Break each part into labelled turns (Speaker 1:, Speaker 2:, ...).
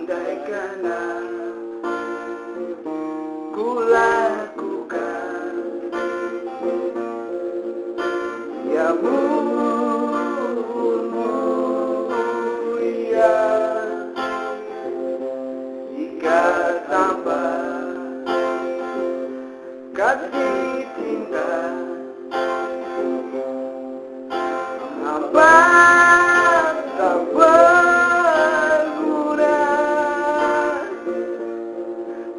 Speaker 1: Andaikan ku lakukan yang mulia, jika tanpa kasih cinta, apa tak berguna.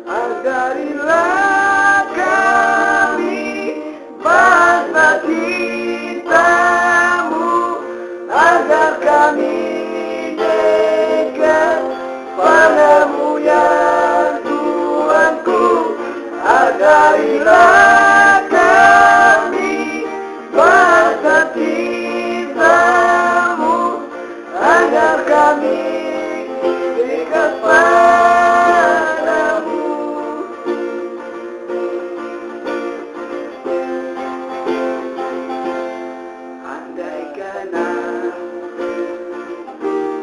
Speaker 1: Ajarilah kami bahasa cintamu, agar kami dekat padamu ya Tuhanku. Ajarilah kami bahasa cintamu, agar kami dekat padamu. Andaikan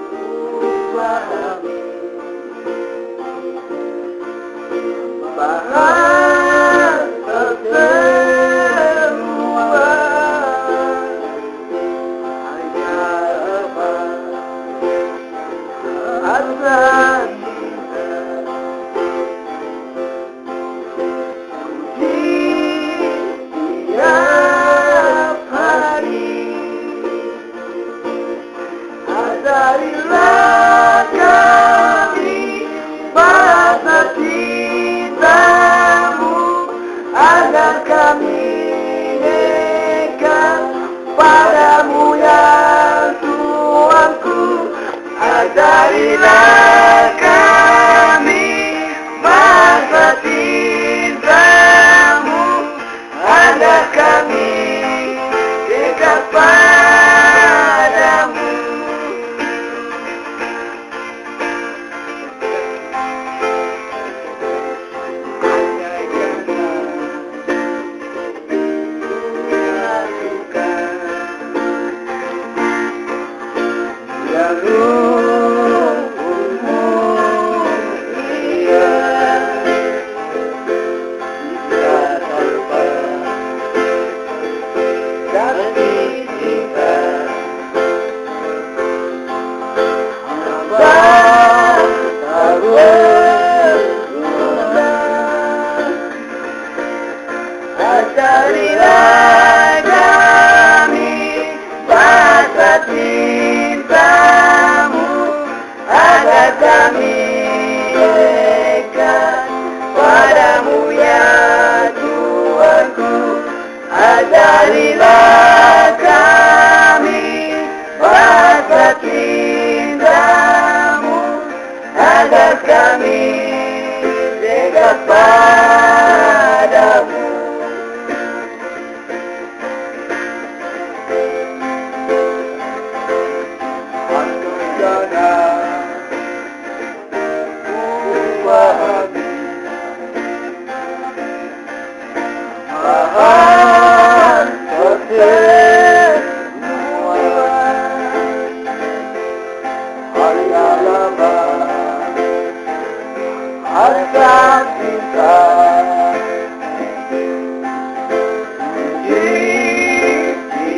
Speaker 1: ku pahami bahasa semua, hanya apa rasa cinta. Tiap hari ajarilah kami bahasa cintamu, agar kami dekat padamu ya Tuhanku. Ajarilah kami bahasa cintamu, agar kami dekat padamu. Andaikan ku lakukan yang mulia, jika tanpa kasih cinta, apa tak berguna. Ajarilah kami bahasa cintamu, agar kami dekat padamu ya Tuhanku. Ajarilah kami bahasa cintamu, agar kami dekat padamu. Bahasa semua, hanyalah bahasa cinta.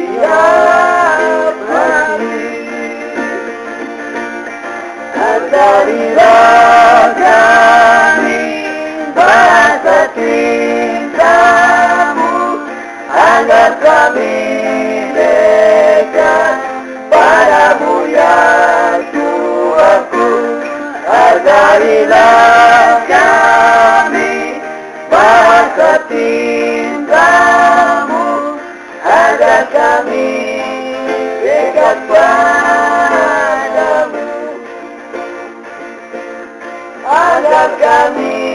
Speaker 1: Tiap hari ajarilah kami bahasa cintamu, agar kami dekat padamu ya Tuhanku. Ajarilah kami bahasa cintamu, agar kami dekat padamu, agar kami